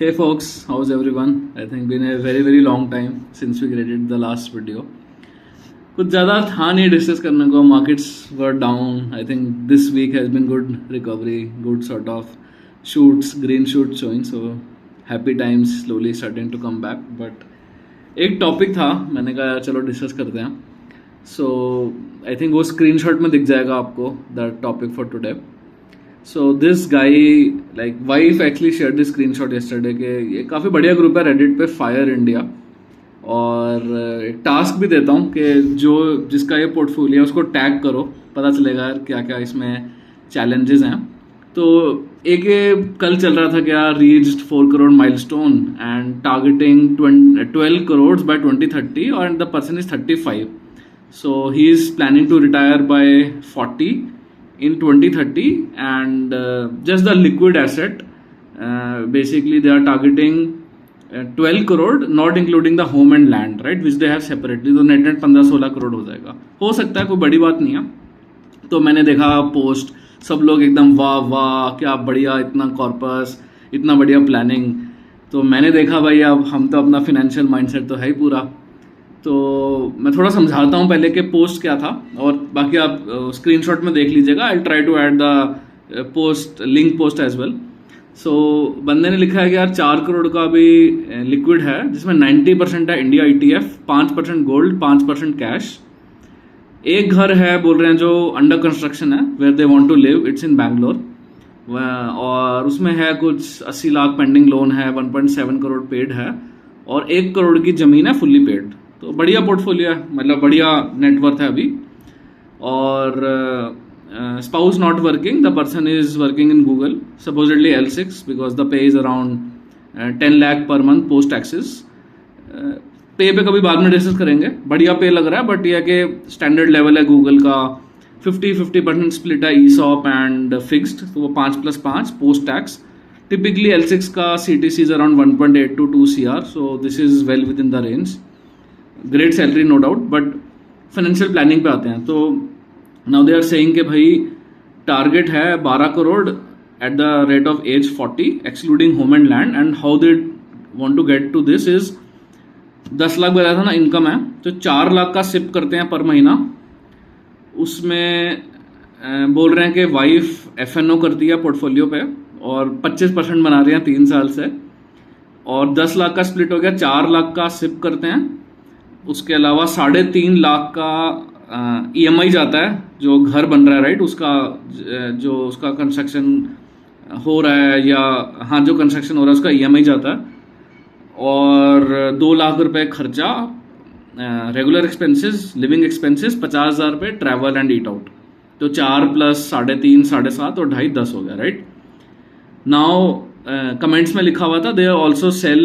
Hey folks, how's everyone? I think been a very long time since we created the last video. कुछ ज़्यादा था नहीं discuss करने को. Markets were down. I think this week has been good recovery, good sort of shoots, green shoots showing. So happy times slowly starting to come back. But एक topic था, मैंने कहा चलो डिस्कस करते हैं. So I think वो screenshot में दिख जाएगा आपको the topic for today. So this guy, like wife actually shared this screenshot yesterday कि ये काफ़ी बढ़िया ग्रुप है रेडिट पे, फायर इंडिया. और एक टास्क भी देता हूँ कि जो जिसका ये पोर्टफोलियो है उसको टैग करो, पता चलेगा यार क्या क्या इसमें चैलेंजेस हैं. तो एक ये कल चल रहा था कि यार reached 4 crore milestone and targeting 12 crore by 2030 और the person is 35. So he is planning to retire by 40 in 2030 and just the liquid asset, basically they are targeting 12 crore not including the home and land, right, which they have separately. तो net 15-16 crore हो जाएगा. हो सकता है, कोई बड़ी बात नहीं है. तो मैंने देखा पोस्ट, सब लोग एकदम वाह वाह क्या बढ़िया, इतना कॉर्पस, इतना बढ़िया प्लानिंग. तो मैंने देखा भाई अब हम तो अपना फिनेंशियल माइंडसेट तो है ही पूरा. तो मैं थोड़ा समझाता हूँ पहले कि पोस्ट क्या था, और बाकी आप स्क्रीनशॉट में देख लीजिएगा. I try to add the post link post as well. So बंदे ने लिखा है कि यार 4 करोड़ का भी लिक्विड है, जिसमें 90% है इंडिया ETF, 5% गोल्ड, 5% कैश. एक घर है बोल रहे हैं जो अंडर कंस्ट्रक्शन है, where they want to live, it's in Bangalore. और उसमें है कुछ 80 लाख पेंडिंग लोन है, 1.7 करोड़ पेड है, और 1 करोड़ की ज़मीन है फुल्ली पेड. तो बढ़िया पोर्टफोलियो है, मतलब बढ़िया नेटवर्थ है अभी. और spouse not working, the person is working in Google, supposedly L6 because the pay is around 10 lakh per month post taxes. पे पे कभी बाद में डिस्कस करेंगे. बढ़िया पे लग रहा है, बट यह कि स्टैंडर्ड लेवल है गूगल का. 50% स्प्लिट है ESOP एंड फिक्स्ड, तो वो 5+5 पोस्ट टैक्स. टिपिकली L6 का CTC is around 1.8 to 2 CR, so this is well within the range. Great salary no doubt, but financial planning पे आते हैं. तो नाउ दे आर सेइंग कि भाई target है 12 crore at the rate of age 40 excluding home and land. And how they want to get to this is 10 lakh बताया था ना इनकम है, तो 4 लाख का सिप करते हैं पर महीना. उसमें बोल रहे हैं कि वाइफ FNO करती है पोर्टफोलियो पे और 25% बना रही हैं 3 साल से. और 10 लाख का स्प्लिट हो गया, 4 लाख का सिप करते हैं. उसके अलावा 3.5 लाख का EMI जाता है, जो घर बन रहा है, राइट, उसका जो उसका कंस्ट्रक्शन हो रहा है, या हाँ जो कंस्ट्रक्शन हो रहा है उसका EMI जाता है. और 2 लाख रुपए खर्चा रेगुलर एक्सपेंसेस, लिविंग एक्सपेंसेस, 50,000 रुपये ट्रैवल एंड ईट आउट. तो 4 + 3.5 7.5 और 2.5 10 हो गया, राइट. नाउ कमेंट्स में लिखा हुआ था they also sell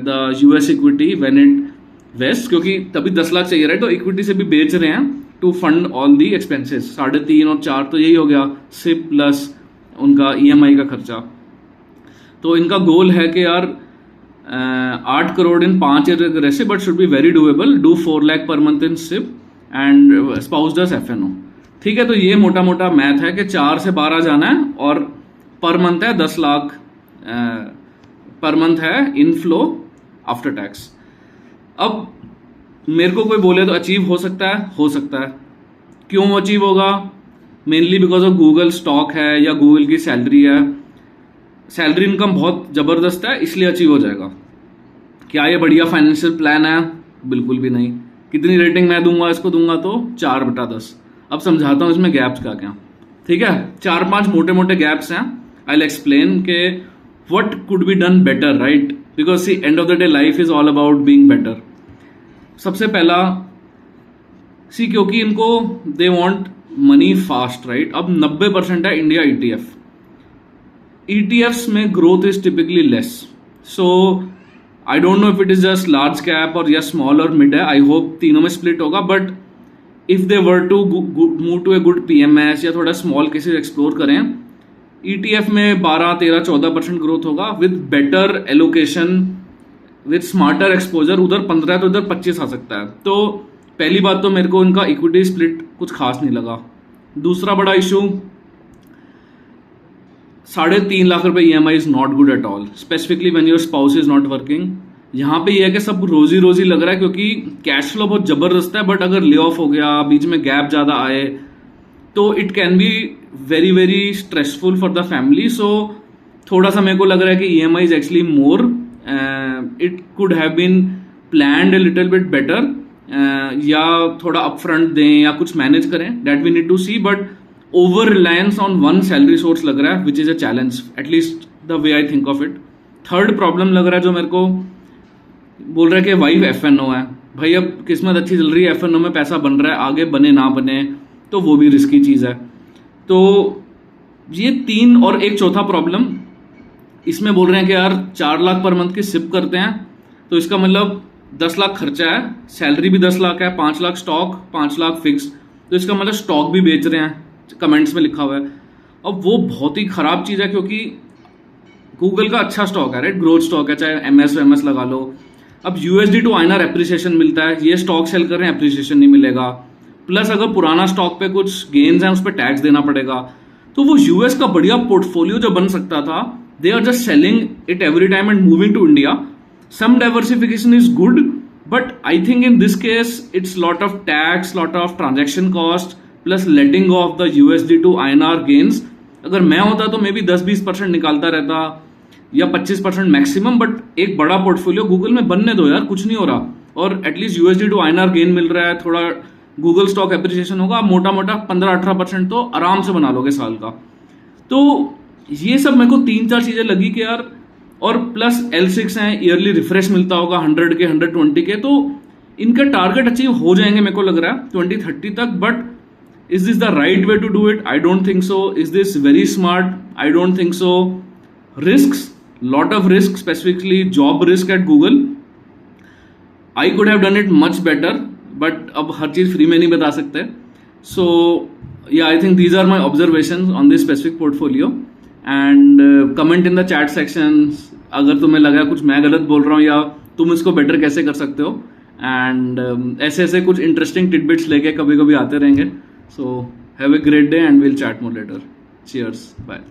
the US equity when it vest, क्योंकि तभी 10 लाख चाहिए, राइट. तो इक्विटी से भी बेच रहे हैं to fund all the expenses. 3.5 और 4 तो यही हो गया, सिप प्लस उनका EMI का खर्चा. तो इनका गोल है कि यार 8 crore in 5 year aggressive, but should be very doable. Do 4 lakh per month in SIP and spouse does FNO. ठीक है, तो ये मोटा मोटा मैथ है कि 4 से 12 जाना है, और पर मंथ है 10 लाख पर मंथ है इनफ्लो आफ्टर टैक्स. अब मेरे को कोई बोले तो अचीव हो सकता है, हो सकता है. क्यों अचीव होगा? Mainly because of Google stock है या गूगल की सैलरी है. सैलरी इनकम बहुत ज़बरदस्त है, इसलिए अचीव हो जाएगा. क्या ये बढ़िया फाइनेंशियल प्लान है? बिल्कुल भी नहीं. कितनी रेटिंग मैं दूंगा इसको? दूंगा तो 4/10. अब समझाता हूँ इसमें गैप्स का क्या. ठीक है, 4-5 मोटे मोटे गैप्स हैं. आई विल एक्सप्लेन के what could be done better, right, because see end of the day life is all about being better. सबसे पहला सी, क्योंकि इनको they want money fast, right. अब 90% है इंडिया ETF. ETFs में growth is typically less. So I don't know if it is just large cap और या small और मिड है. आई होप तीनों में स्प्लिट होगा, but if they were to move to a good PMS या थोड़ा स्मॉल केसेस एक्सप्लोर करें, ETF में 12-13-14% ग्रोथ होगा with better allocation, with smarter exposure. उधर 15 तो उधर 25 आ सकता है. तो पहली बात तो मेरे को इनका इक्विटी स्प्लिट कुछ खास नहीं लगा. दूसरा बड़ा इशू, 3.5 लाख रुपए EMI is not good at all, specifically when your spouse is not working. यहाँ पे ये है कि सब रोजी रोजी लग रहा है क्योंकि कैश फ्लो बहुत जबरदस्त है, बट अगर ले ऑफ हो गया, बीच में गैप ज्यादा आए, तो it can be very very stressful for the family. So थोड़ा सा मेरे को लग रहा है कि EMI is actually more, it could have been planned a little bit better, या थोड़ा अपफ्रंट दें या कुछ मैनेज करें, that we need to see. But over reliance on one salary source लग रहा है, which is a challenge, at least the way I think of it. Third problem लग रहा है जो मेरे को, बोल रहा है कि वाइफ FNO है. भाई अब किस्मत अच्छी चल रही है, FNO में पैसा बन रहा है, आगे बने ना बने तो वो भी रिस्की चीज़ है. तो ये 3, और एक चौथा प्रॉब्लम इसमें बोल रहे हैं कि यार 4 लाख पर मंथ की सिप करते हैं, तो इसका मतलब 10 लाख खर्चा है, सैलरी भी 10 लाख है, 5 लाख स्टॉक, 5 लाख फिक्स, तो इसका मतलब स्टॉक भी बेच रहे हैं, कमेंट्स में लिखा हुआ है. अब वो बहुत ही खराब चीज़ है क्योंकि गूगल का अच्छा स्टॉक है, राइट, ग्रोथ स्टॉक है, चाहे MS लगा लो. अब USD टू INR एप्रिसिएशन मिलता है, ये स्टॉक सेल कर रहे हैं, एप्रिसिएशन नहीं मिलेगा. प्लस अगर पुराना स्टॉक पे कुछ गेन्स हैं उस पर टैक्स देना पड़ेगा. तो वो US का बढ़िया पोर्टफोलियो जो बन सकता था, they are just selling it every time and moving to India. Some diversification is good, but I think in this case it's lot of tax, lot of transaction cost, plus letting off the USD to INR gains. अगर मैं होता तो may be 10-20% निकालता रहता, या 25% maximum, but एक बड़ा portfolio Google में बनने दो यार, कुछ नहीं हो रहा. और at least USD to INR gain मिल रहा है, थोड़ा गूगल स्टॉक एप्रिसिएशन होगा, मोटा मोटा 15-18% तो आराम से बना लोगे साल का. तो ये सब मेरे को 3-4 चीजें लगी कि यार, और प्लस L6 हैं, ईयरली रिफ्रेश मिलता होगा 100 के 120 के, तो इनका टारगेट अचीव हो जाएंगे मेरे को लग रहा है 2030 तक. But is this the right way to do it? I don't think so. Is this very smart? I don't think so. Risks, lot of risk, specifically job risk at Google. I could have done it much better, but अब हर चीज free में नहीं बता सकते. So yeah, I think these are my observations on this specific portfolio. And comment in the chat sections अगर तुम्हें लगा कुछ मैं गलत बोल रहा हूँ या तुम इसको बेटर कैसे कर सकते हो. And ऐसे ऐसे कुछ इंटरेस्टिंग टिडबिट्स लेके कभी कभी आते रहेंगे. So have a great day and we'll chat more later. Cheers. Bye.